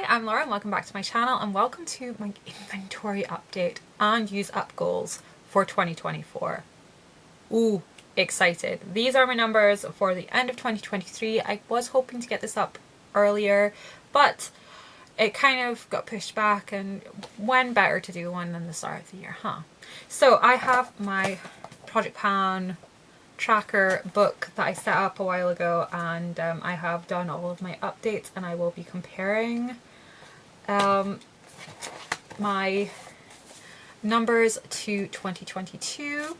Hi, I'm Laura and welcome back to my channel and welcome to my inventory update and use up goals for 2024. Ooh, excited. These are my numbers for the end of 2023. I was hoping to get this up earlier, but it kind of got pushed back, and when better to do one than the start of the year, huh? So I have my Project Pan tracker book that I set up a while ago, and I have done all of my updates, and I will be comparing my numbers to 2022.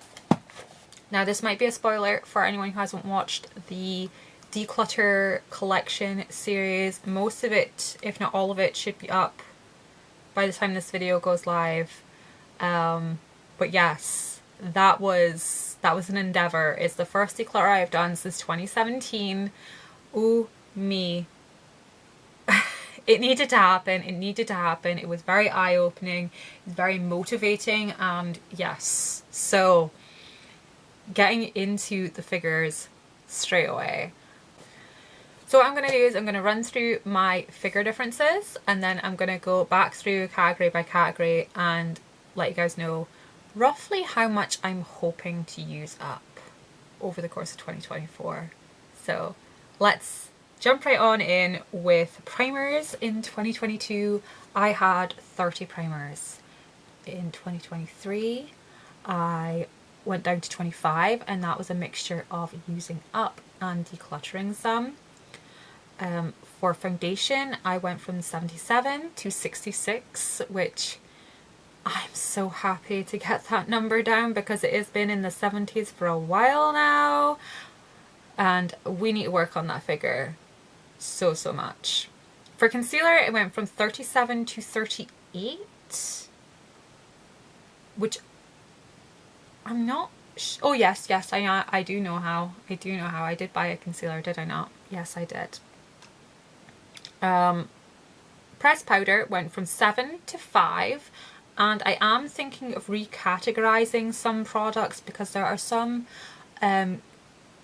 Now this might be a spoiler for anyone who hasn't watched the Declutter Collection series. Most of it, if not all of it, should be up by the time this video goes live. But yes, that was an endeavor. It's the first declutter I've done since 2017. Ooh, me. It needed to happen. It needed to happen. It was very eye-opening. It was very motivating, and yes. So, getting into the figures straight away. So what I'm going to do is I'm going to run through my figure differences, and then I'm going to go back through category by category and let you guys know roughly how much I'm hoping to use up over the course of 2024. So let's jump right on in with primers. In 2022, I had 30 primers. In 2023, I went down to 25, and that was a mixture of using up and decluttering some. For foundation, I went from 77 to 66, which I'm so happy to get that number down because it has been in the 70s for a while now, and we need to work on that figure so much. For concealer, it went from 37 to 38, which I'm not oh yes, I do know how. I did buy a concealer, did I not? Yes, I did. Pressed powder went from 7 to 5, and I am thinking of recategorizing some products because there are some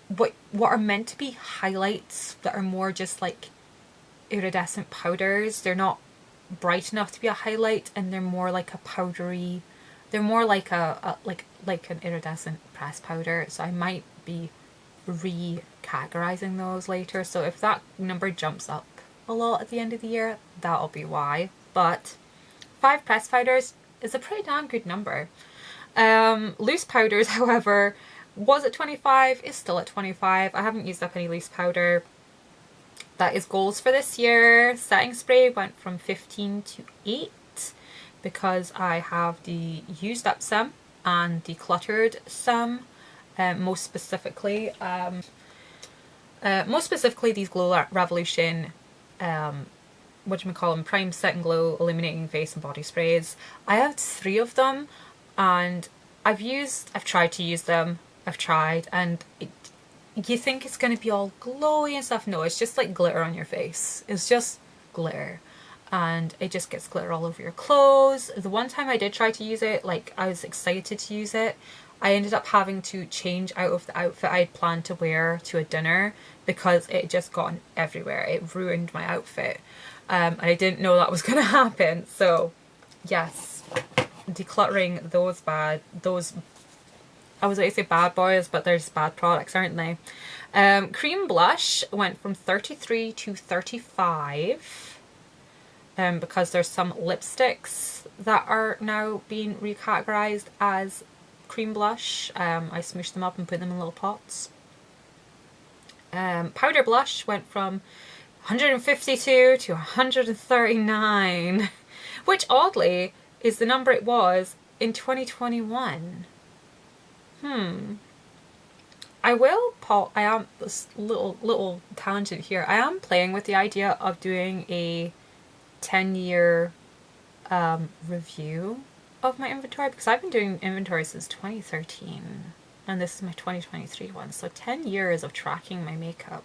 what are meant to be highlights that are more just like iridescent powders. They're not bright enough to be a highlight, and they're more like a powdery, they're more like like an iridescent pressed powder. So I might be recategorizing those later. So if that number jumps up a lot at the end of the year, that'll be why. But 5 pressed powders is a pretty damn good number. Loose powders, however, was at 25, is still at 25. I haven't used up any loose powder. That is goals for this year. Setting spray went from 15 to 8 because I have used up some and decluttered some. Most specifically these Glow Revolution Prime Set and Glow Illuminating Face and Body Sprays. I have 3 of them, and I've tried to use them. And you think it's going to be all glowy and stuff. No, it's just like glitter on your face. It's just glitter, and it just gets glitter all over your clothes. The one time I did try to use it, like I was excited to use it, I ended up having to change out of the outfit I had planned to wear to a dinner because it just got everywhere. It ruined my outfit. And I didn't know that was going to happen. So yes, decluttering those, I was going to say bad boys, but there's bad products, aren't they? Cream blush went from 33 to 35 because there's some lipsticks that are now being recategorized as cream blush. I smooshed them up and put them in little pots. Powder blush went from 152 to 139, which oddly is the number it was in 2021. I am this little tangent here. I am playing with the idea of doing a 10-year review of my inventory, because I've been doing inventory since 2013, and this is my 2023 one. So 10 years of tracking my makeup.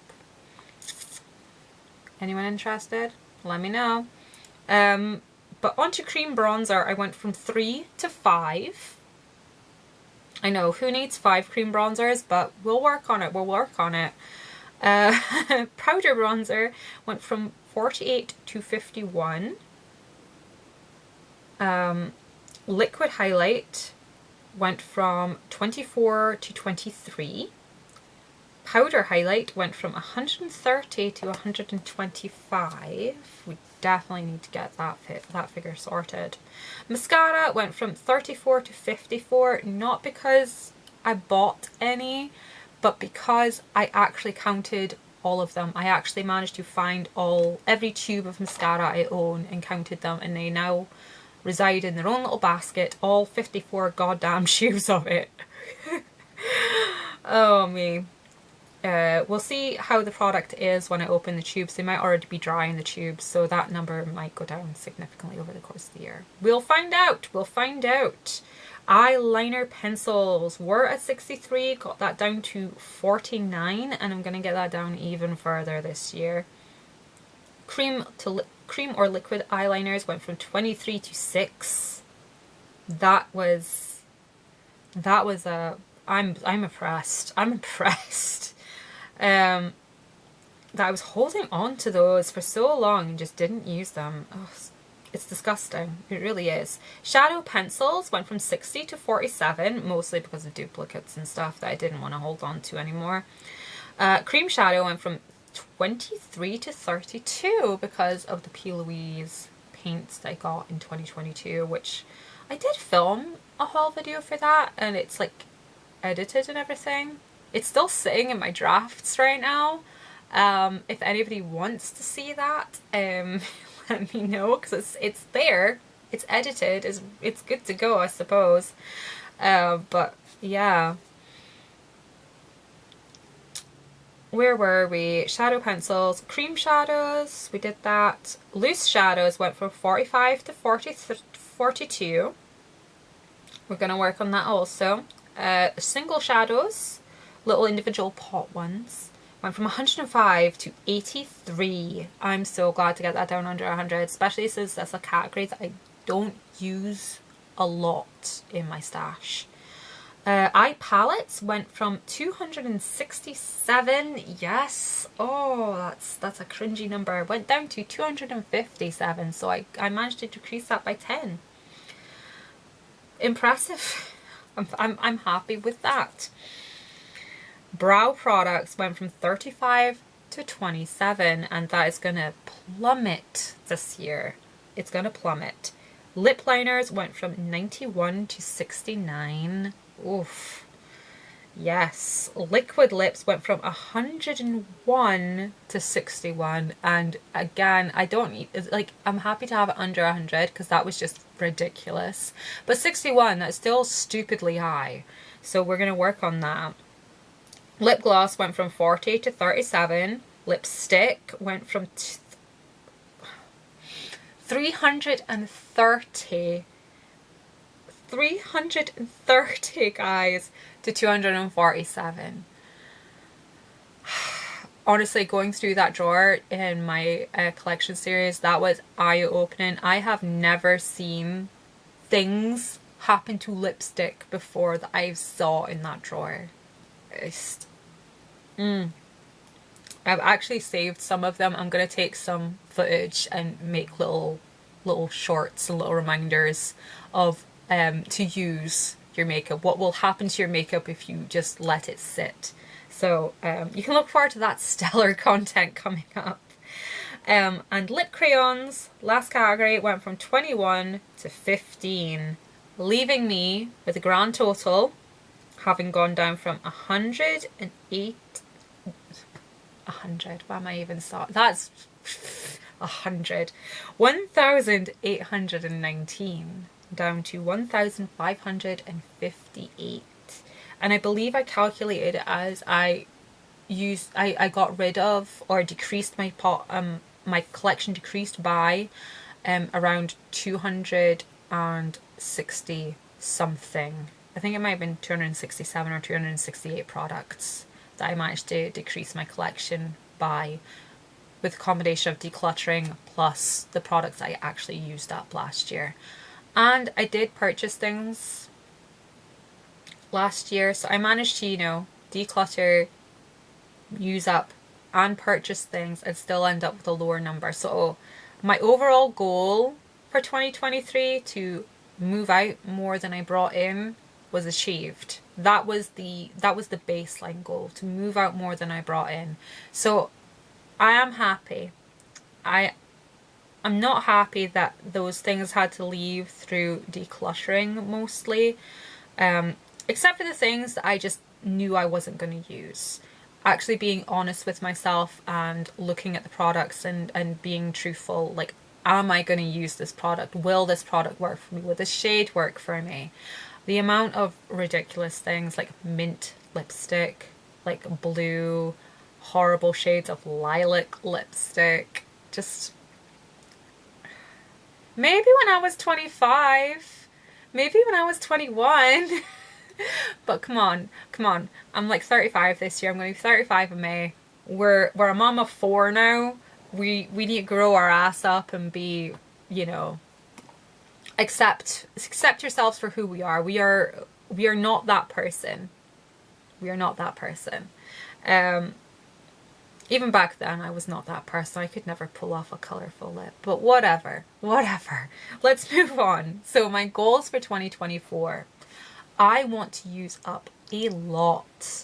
Anyone interested? Let me know. But onto cream bronzer, I went from 3 to 5. I know, who needs 5 cream bronzers, but we'll work on it. Powder bronzer went from 48 to 51. Liquid highlight went from 24 to 23. Powder highlight went from 130 to 125. We definitely need to get that figure sorted. Mascara went from 34 to 54, not because I bought any, but because I actually counted all of them. I actually managed to find every tube of mascara I own and counted them, and they now reside in their own little basket, all 54 goddamn tubes of it. Oh me. We'll see how the product is when I open the tubes. They might already be dry in the tubes, so that number might go down significantly over the course of the year. We'll find out. We'll find out. Eyeliner pencils were at 63, got that down to 49, and I'm going to get that down even further this year. Cream or liquid eyeliners went from 23 to 6. That was I'm impressed. I'm impressed. That I was holding on to those for so long and just didn't use them. Oh, it's disgusting. It really is. Shadow pencils went from 60 to 47, mostly because of duplicates and stuff that I didn't want to hold on to anymore. Cream shadow went from 23 to 32 because of the P. Louise paints that I got in 2022, which I did film a haul video for that, and it's like edited and everything. It's still sitting in my drafts right now. If anybody wants to see that, let me know, because it's there. It's edited. It's good to go, I suppose. But yeah. Where were we? Shadow pencils. Cream shadows. We did that. Loose shadows went from 45 to 42. We're going to work on that also. Single shadows, little individual pot ones, went from 105 to 83. I'm so glad to get that down under 100, especially since that's a category that I don't use a lot in my stash. Eye palettes went from 267, yes, oh that's a cringy number, went down to 257, so I managed to decrease that by 10. Impressive. I'm happy with that. Brow products went from 35 to 27, and that is going to plummet this year. It's going to plummet. Lip liners went from 91 to 69. Oof. Yes. Liquid lips went from 101 to 61, and again, I don't need, like, I'm happy to have it under 100 because that was just ridiculous. But 61, that's still stupidly high. So we're going to work on that. Lip gloss went from 40 to 37. Lipstick went from 330 guys to 247. Honestly, going through that drawer in my collection series, that was eye-opening. I have never seen things happen to lipstick before that I saw in that drawer. I've actually saved some of them. I'm going to take some footage and make little shorts and little reminders of to use your makeup, what will happen to your makeup if you just let it sit. So you can look forward to that stellar content coming up. And lip crayons, last category, went from 21 to 15, leaving me with a grand total having gone down from 108, 100, why am I even starting? That's 100, 1,819 down to 1,558. And I believe I calculated it as I got rid of or decreased my my collection decreased by around 260 something. I think it might have been 267 or 268 products that I managed to decrease my collection by, with a combination of decluttering plus the products I actually used up last year. And I did purchase things last year, so I managed to, you know, declutter, use up and purchase things and still end up with a lower number. So my overall goal for 2023 to move out more than I brought in was achieved. That was the baseline goal, to move out more than I brought in. So I am happy. I'm not happy that those things had to leave through decluttering mostly, except for the things that I just knew I wasn't going to use. Actually being honest with myself and looking at the products and being truthful, like, am I going to use this product? Will this product work for me? Will this shade work for me? The amount of ridiculous things like mint lipstick, like blue, horrible shades of lilac lipstick, just... Maybe when I was 25, maybe when I was 21, but come on, I'm like 35 this year, I'm going to be 35 in May, we're a mom of 4 now, we need to grow our ass up and be, you know, accept yourselves for who we are. We are not that person. We are not that person. Even back then, I was not that person. I could never pull off a colourful lip. But whatever. Let's move on. So my goals for 2024. I want to use up a lot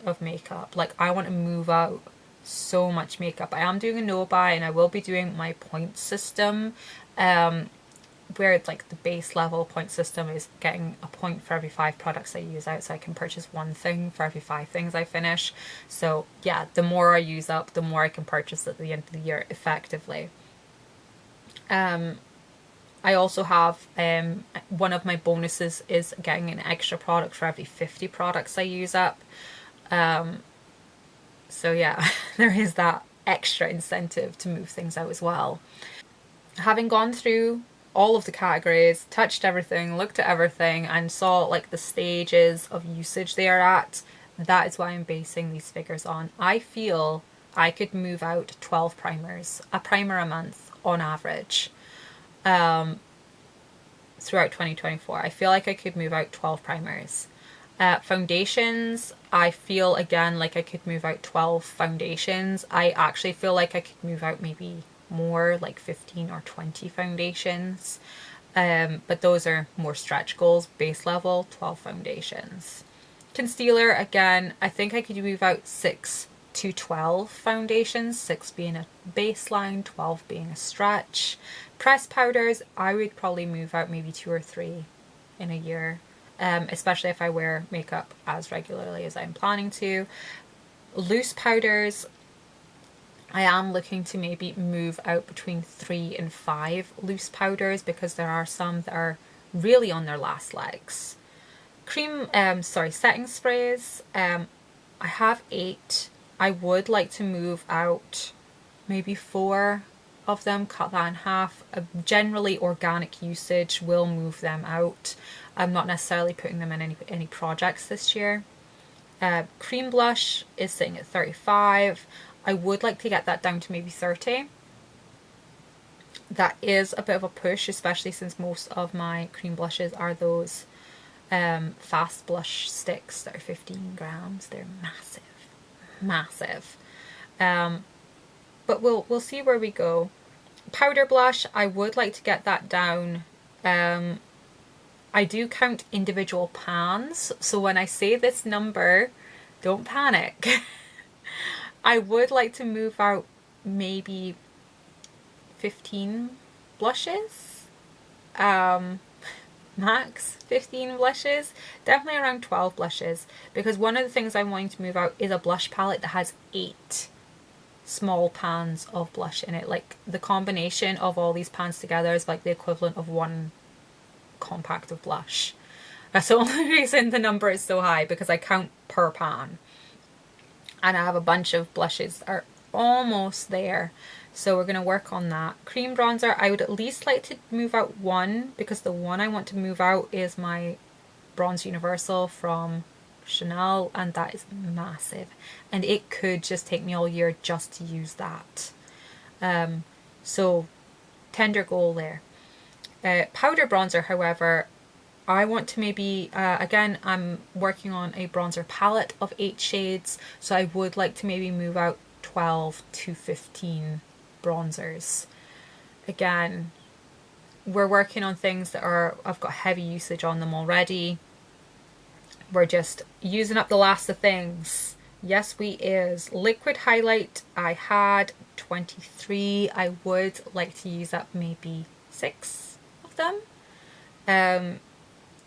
of makeup. Like, I want to move out so much makeup. I am doing a no-buy, and I will be doing my point system. Where it's like the base level point system is getting a point for every 5 products I use out, so I can purchase 1 thing for every 5 things I finish. So yeah, the more I use up, the more I can purchase at the end of the year effectively. I also have one of my bonuses is getting an extra product for every 50 products I use up. So yeah, there is that extra incentive to move things out as well. Having gone through all of the categories, touched everything, looked at everything, and saw like the stages of usage they are at, that is why I'm basing these figures on. I feel I could move out 12 primers, a primer a month on average, throughout 2024. I feel like I could move out 12 primers. Foundations, I feel again like I could move out 12 foundations. I actually feel like I could move out maybe more, like 15 or 20 foundations, but those are more stretch goals. Base level 12 foundations. Concealer, again, I think I could move out 6 to 12 foundations, 6 being a baseline, 12 being a stretch. Pressed powders, I would probably move out maybe 2 or 3 in a year, especially if I wear makeup as regularly as I'm planning to. Loose powders, I am looking to maybe move out between 3 and 5 loose powders, because there are some that are really on their last legs. Setting sprays, I have 8. I would like to move out maybe 4 of them, cut that in half. Generally organic usage will move them out. I'm not necessarily putting them in any projects this year. Cream blush is sitting at 35. I would like to get that down to maybe 30. That is a bit of a push, especially since most of my cream blushes are those fast blush sticks that are 15 grams. They're massive. But we'll see where we go. Powder blush, I would like to get that down. I do count individual pans, so when I say this number, don't panic. I would like to move out maybe 15 blushes, max 15 blushes, definitely around 12 blushes, because one of the things I'm wanting to move out is a blush palette that has 8 small pans of blush in it. Like, the combination of all these pans together is like the equivalent of 1 compact of blush. That's the only reason the number is so high, because I count per pan. And I have a bunch of blushes that are almost there. So we're going to work on that. Cream bronzer, I would at least like to move out 1, because the one I want to move out is my Bronze Universal from Chanel, and that is massive. And it could just take me all year just to use that. So tender goal there. Powder bronzer, however, I want to maybe, again, I'm working on a bronzer palette of 8 shades, so I would like to maybe move out 12 to 15 bronzers. Again, we're working on things that are, I've got heavy usage on them already. We're just using up the last of things. Yes, we is. Liquid highlight, I had 23. I would like to use up maybe 6 of them.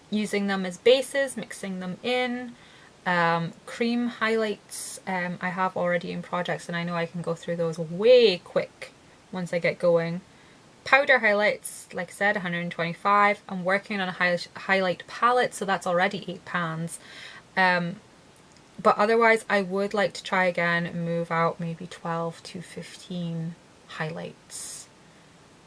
Using them as bases, mixing them in. Cream highlights, I have already in projects, and I know I can go through those way quick once I get going. Powder highlights, like I said, 125. I'm working on a highlight palette, so that's already 8 pans. But otherwise, I would like to try again and move out maybe 12 to 15 highlights.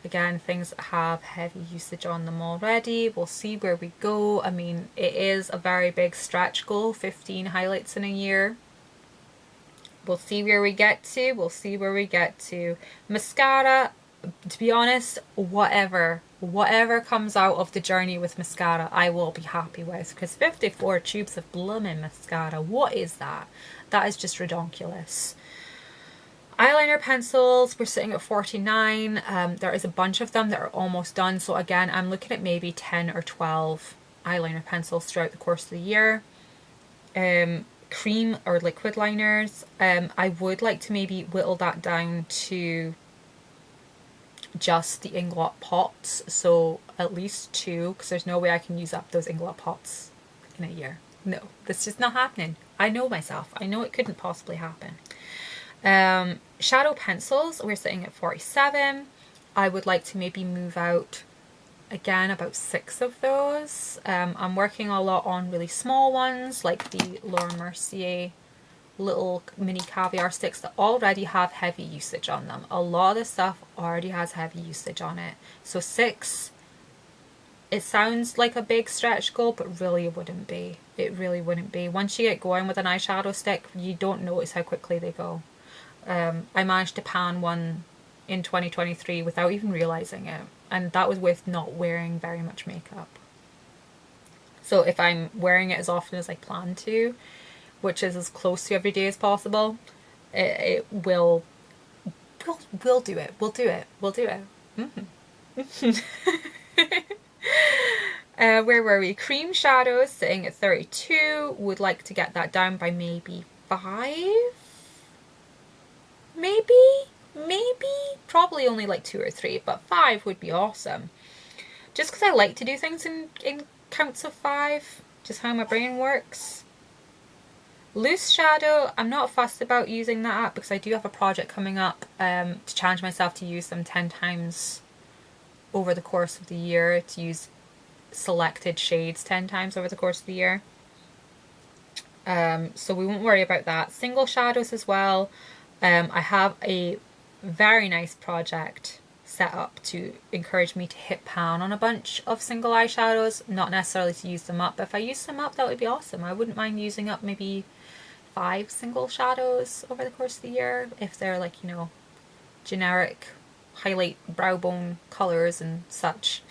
Again, things that have heavy usage on them already. We'll see where we go. I mean, it is a very big stretch goal, 15 highlights in a year. We'll see where we get to. We'll see where we get to. Mascara, to be honest, whatever comes out of the journey with mascara, I will be happy with, because 54 tubes of blooming mascara, what is that? That is just redonkulous. Eyeliner pencils, we're sitting at 49. There is a bunch of them that are almost done, so again, I'm looking at maybe 10 or 12 eyeliner pencils throughout the course of the year. Cream or liquid liners, I would like to maybe whittle that down to just the Inglot pots, so at least 2, because there's no way I can use up those Inglot pots in a year. No, that's just not happening. I know myself. I know it couldn't possibly happen. Shadow pencils, we're sitting at 47. I would like to maybe move out, again, about 6 of those. I'm working a lot on really small ones, like the Laura Mercier little mini caviar sticks that already have heavy usage on them. A lot of this stuff already has heavy usage on it. So 6, it sounds like a big stretch goal, but really it wouldn't be. It really wouldn't be. Once you get going with an eyeshadow stick, you don't notice how quickly they go. I managed to pan one in 2023 without even realizing it, and that was with not wearing very much makeup. So if I'm wearing it as often as I plan to, which is as close to every day as possible, we'll do it. We'll do it. We'll do it. Where were we? Cream shadows sitting at 32. Would like to get that down by maybe 5. Maybe. Probably only like 2 or 3, but 5 would be awesome. Just because I like to do things in counts of 5. Just how my brain works. Loose shadow, I'm not fussed about using that because I do have a project coming up to challenge myself to use them 10 times over the course of the year, to use selected shades 10 times over the course of the year. So we won't worry about that. Single shadows as well. I have a very nice project set up to encourage me to hit pan on a bunch of single eyeshadows, not necessarily to use them up, but if I use them up, that would be awesome. I wouldn't mind using up maybe 5 single shadows over the course of the year, if they're like, you know, generic highlight brow bone colours and such.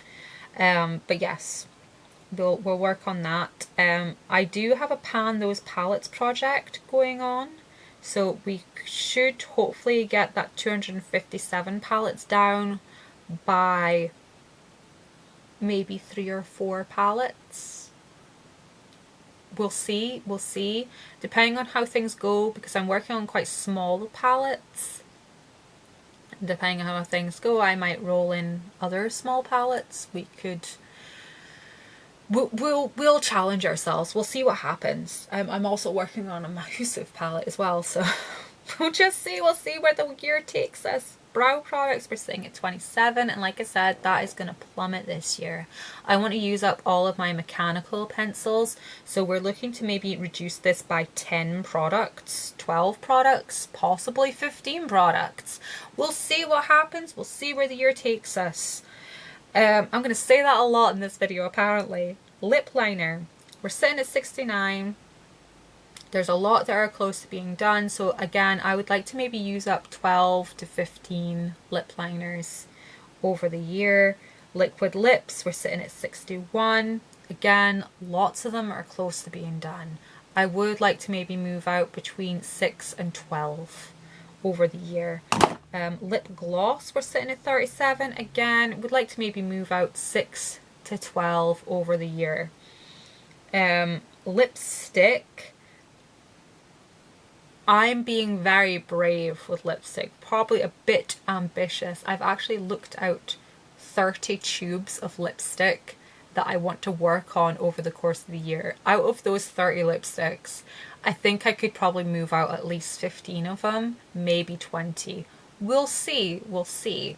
But yes, we'll work on that. I do have a pan those palettes project going on, so we should hopefully get that 257 palettes down by maybe 3 or 4 palettes. We'll see, depending on how things go, because I'm working on quite small palettes. Depending on how things go, I might roll in other small palettes. We'll challenge ourselves. We'll see what happens. I'm also working on a Mahusive palette as well, so we'll just see. We'll see where the year takes us. Brow products, we're sitting at 27, and like I said, that is going to plummet this year. I want to use up all of my mechanical pencils, so we're looking to maybe reduce this by 10 products, 12 products, possibly 15 products. We'll see what happens. We'll see where the year takes us. I'm going to say that a lot in this video, apparently. Lip liner, we're sitting at 69. There's a lot that are close to being done, so again, I would like to maybe use up 12 to 15 lip liners over the year. Liquid lips, we're sitting at 61. Again, lots of them are close to being done. I would like to maybe move out between 6 and 12 over the year. Lip gloss, we're sitting at 37. Again, would like to maybe move out 6 to 12 over the year. Lipstick, I'm being very brave with lipstick, probably a bit ambitious. I've actually looked out 30 tubes of lipstick that I want to work on over the course of the year. Out of those 30 lipsticks, I think I could probably move out at least 15 of them, maybe 20. We'll see, we'll see.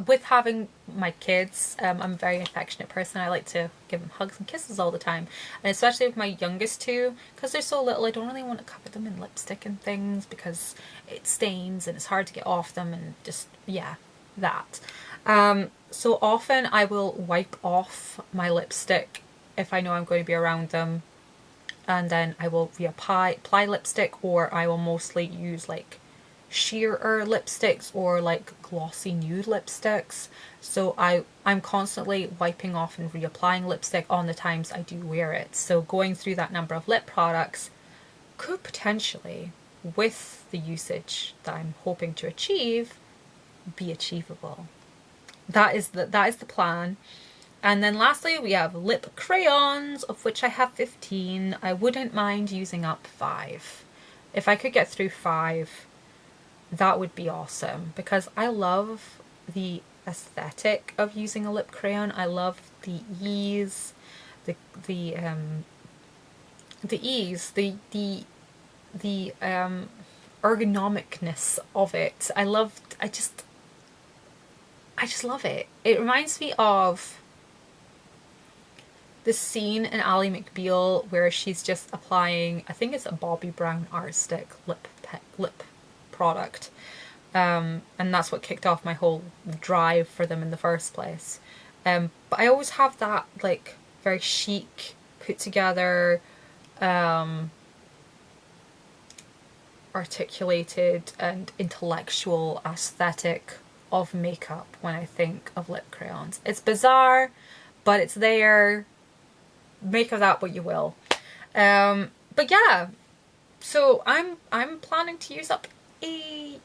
With having my kids, I'm a very affectionate person. I like to give them hugs and kisses all the time. And especially with my youngest two, because they're so little, I don't really want to cover them in lipstick and things because it stains and it's hard to get off them and just, yeah, that. So often I will wipe off my lipstick if I know I'm going to be around them. And then I will reapply lipstick, or I will mostly use like sheerer lipsticks or like glossy nude lipsticks. So I'm constantly wiping off and reapplying lipstick on the times I do wear it. So going through that number of lip products could potentially, with the usage that I'm hoping to achieve, be achievable. That is the plan. And then lastly, we have lip crayons, of which I have 15. I wouldn't mind using up 5. If I could get through 5, that would be awesome, because I love the aesthetic of using a lip crayon. I love the ease, the ergonomicness of it. I just love it. It reminds me of the scene in Ally McBeal where she's just applying, I think it's a Bobbi Brown Art Stick lip product. And that's what kicked off my whole drive for them in the first place. But I always have that like very chic, put together, articulated and intellectual aesthetic of makeup when I think of lip crayons. It's bizarre, but it's there. Make of that what you will. But yeah, so I'm planning to use up a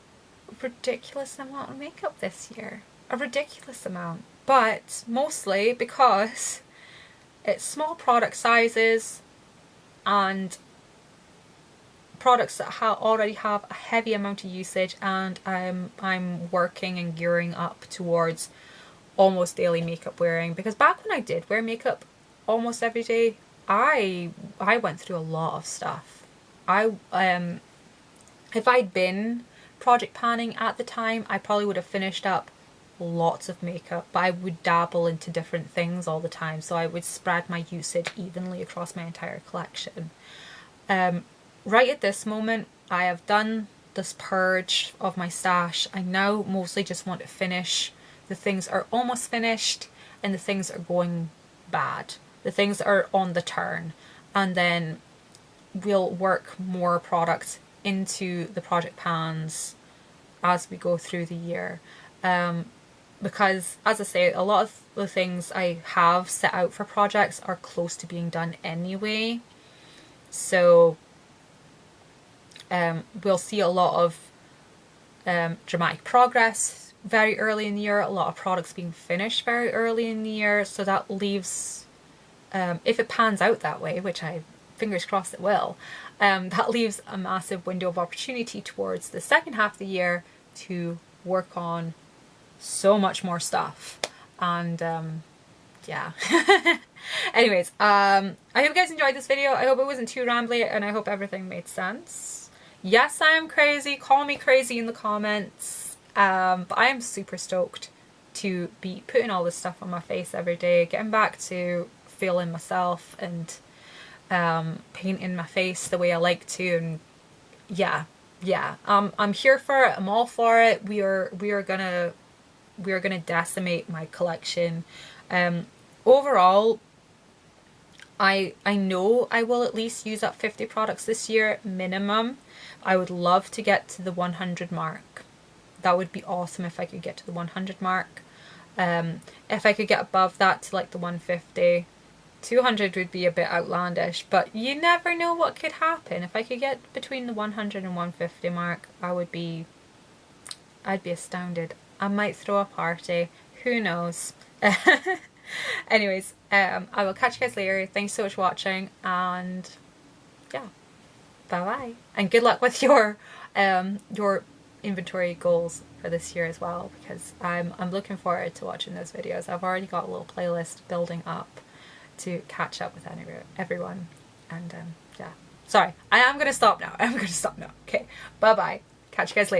ridiculous amount of makeup this year. A ridiculous amount. But mostly because it's small product sizes and products that already have a heavy amount of usage, and I'm working and gearing up towards almost daily makeup wearing. Because back when I did wear makeup almost every day, I went through a lot of stuff. If I'd been project panning at the time, I probably would have finished up lots of makeup, but I would dabble into different things all the time, so I would spread my usage evenly across my entire collection. Right at this moment, I have done this purge of my stash. I now mostly just want to finish the things that are almost finished and the things that are going bad. The things that are on the turn. And then we'll work more products into the project pans as we go through the year. Because, as I say, a lot of the things I have set out for projects are close to being done anyway. So we'll see a lot of dramatic progress very early in the year, a lot of products being finished very early in the year, so that leaves, if it pans out that way, which I fingers crossed it will, that leaves a massive window of opportunity towards the second half of the year to work on so much more stuff. And yeah. Anyways, I hope you guys enjoyed this video. I hope it wasn't too rambly, and I hope everything made sense. Yes, I am crazy. Call me crazy in the comments. But I am super stoked to be putting all this stuff on my face every day, getting back to feeling myself and painting my face the way I like to. And yeah, I'm here for it. I'm all for it. We are gonna decimate my collection. Overall, I know I will at least use up 50 products this year minimum. I would love to get to the 100 mark. That would be awesome if I could get to the 100 mark. If I could get above that to like the 150, 200 would be a bit outlandish, but you never know what could happen. If I could get between the 100 and 150 mark, I'd be astounded. I might throw a party. Who knows? Anyways, I will catch you guys later. Thanks so much for watching, and yeah, bye bye. And good luck with your inventory goals for this year as well, because I'm looking forward to watching those videos. I've already got a little playlist building up to catch up with everyone, and yeah. Sorry, I am gonna stop now. Okay, bye bye. Catch you guys later.